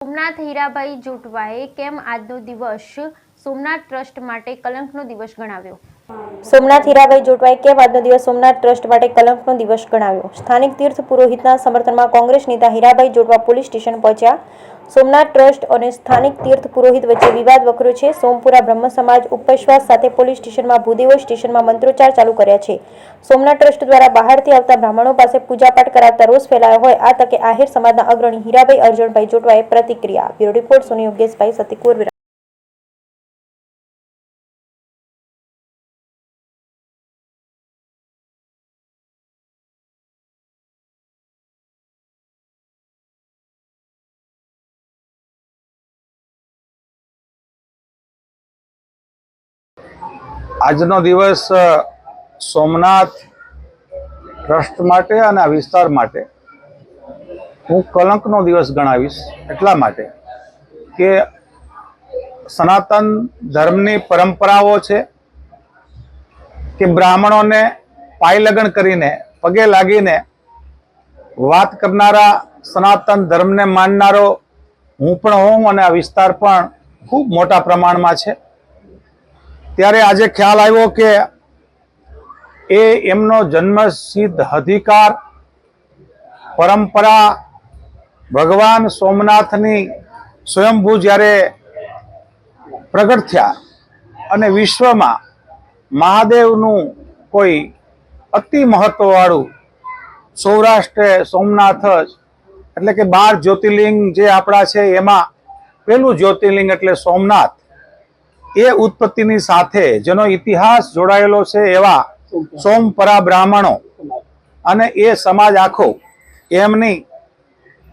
સોમનાથ હીરાભાઈ જોટવાએ કેમ આજનો દિવસ સોમનાથ ટ્રસ્ટ માટે કલંકનો દિવસ ગણાવ્યો? સોમનાથ હીરાભાઈ જોટવાએ કેમ આજનો દિવસ સોમનાથ ટ્રસ્ટ માટે કલંકનો દિવસ ગણાવ્યો? સ્થાનિક તીર્થ પુરોહિતના સમર્થનમાં કોંગ્રેસ નેતા હીરાભાઈ જોટવા પોલીસ સ્ટેશન પહોંચ્યા. સોમનાથ ટ્રસ્ટ અને સ્થાનિક તીર્થ પુરોહિત વચ્ચે વિવાદ વકર્યો છે. સોમપુરા બ્રહ્મ સમાજ ઉપવાસ સાથે પોલીસ સ્ટેશનમાં ભૂદેવો સ્ટેશનમાં મંત્રોચ્ચાર ચાલુ કર્યા છે. સોમનાથ ટ્રસ્ટ દ્વારા બહારથી આવતા બ્રાહ્મણો પાસે પૂજાપાઠ કરાવતા રોષ ફેલાયો હોય આ તકે આહિર સમાજના અગ્રણી હીરાભાઈ અર્જુનભાઈ જોટવાએ પ્રતિક્રિયા. બ્યુરો રિપોર્ટ સોની યોગેશભાઈ સતીકુર. આજનો દિવસ સોમનાથ ટ્રસ્ટ માટે અને આ વિસ્તાર માટે હું કલંકનો દિવસ ગણાવીશ. એટલા માટે કે સનાતન ધર્મની પરંપરાઓ છે કે બ્રાહ્મણોને પાયલગન કરીને પગે લાગીને વાત કરનારા સનાતન ધર્મને માનનારો હું પણ હોઉં અને આ વિસ્તાર પણ ખૂબ મોટા પ્રમાણમાં છે. ત્યારે આજે ખ્યાલ આવ્યો કે એ એમનો જન્મસિદ્ધ અધિકાર પરંપરા ભગવાન સોમનાથની સ્વયંભૂ જ્યારે પ્રગટ થયા અને વિશ્વમાં મહાદેવનું કોઈ અતિ મહત્વવાળું સૌરાષ્ટ્રે સોમનાથ જ એટલે કે 12 જ્યોતિર્લિંગ જે આપણા છે એમાં પહેલું જ્યોતિર્લિંગ એટલે સોમનાથ એ ઉત્પત્તિની સાથે જેનો ઇતિહાસ જોડાયેલો છે એવા સોમપરા બ્રાહ્મણો અને એ સમાજ આખો એમની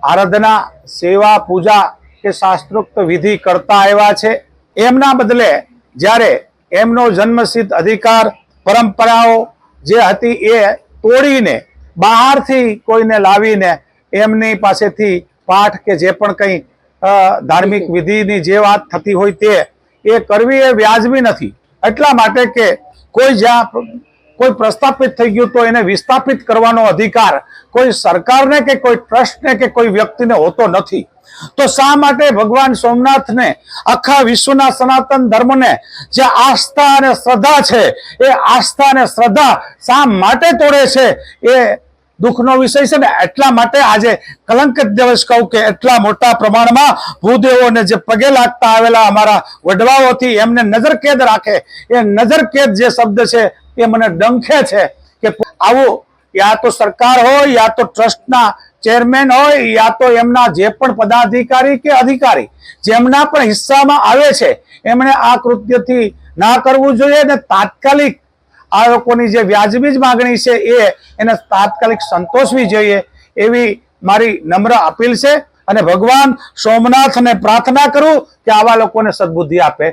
આરાધના સેવા પૂજા કે શાસ્ત્રોક્ત વિધિ કરતા આવ્યા છે. એમના બદલે જ્યારે એમનો જન્મસિદ્ધ અધિકાર પરંપરાઓ જે હતી એ તોડીને બહારથી કોઈને લાવીને એમની પાસેથી પાઠ કે જે પણ કંઈ ધાર્મિક વિધિની જે વાત થતી હોય તે એ કરવી એ વ્યાજબી નથી. એટલા માટે કે કોઈ જ્યાં કોઈ પ્રસ્થાપિત થઈ ગયું તો એને વિસ્થાપિત કરવાનો અધિકાર કોઈ સરકારને કે કોઈ ટ્રસ્ટને કે કોઈ વ્યક્તિને હોતો નથી. તો શા માટે ભગવાન સોમનાથને આખા વિશ્વના સનાતન ધર્મને જે આસ્થા અને શ્રદ્ધા છે એ આસ્થા અને શ્રદ્ધા શા માટે તોડે છે એ દુઃખનો વિષય છે ને. એટલા માટે આજે કલંકિત દિવસ કહું કે એટલા મોટા પ્રમાણમાં ભૂદેવોને જે પગે લાગતા આવેલા અમારા વડવાઓથી એમને નજરકેદ રાખે એ નજરકેદ જે શબ્દ છે એ મને ડંખે છે કે આવું યા તો સરકાર હોય યા તો ટ્રસ્ટના ચેરમેન હોય યા તો એમના જે પણ પદાધિકારી કે અધિકારી જેમના પણ હિસ્સામાં આવે છે એમણે આ કૃત્યથી ના કરવું જોઈએ ને તાત્કાલિક આ લોકોની જે વ્યાજબી જ માગણી છે એને તાત્કાલિક સંતોષવી જોઈએ એવી મારી નમ્ર અપીલ છે. અને ભગવાન સોમનાથને પ્રાર્થના કરું કે આવા લોકોને સદબુદ્ધિ આપે.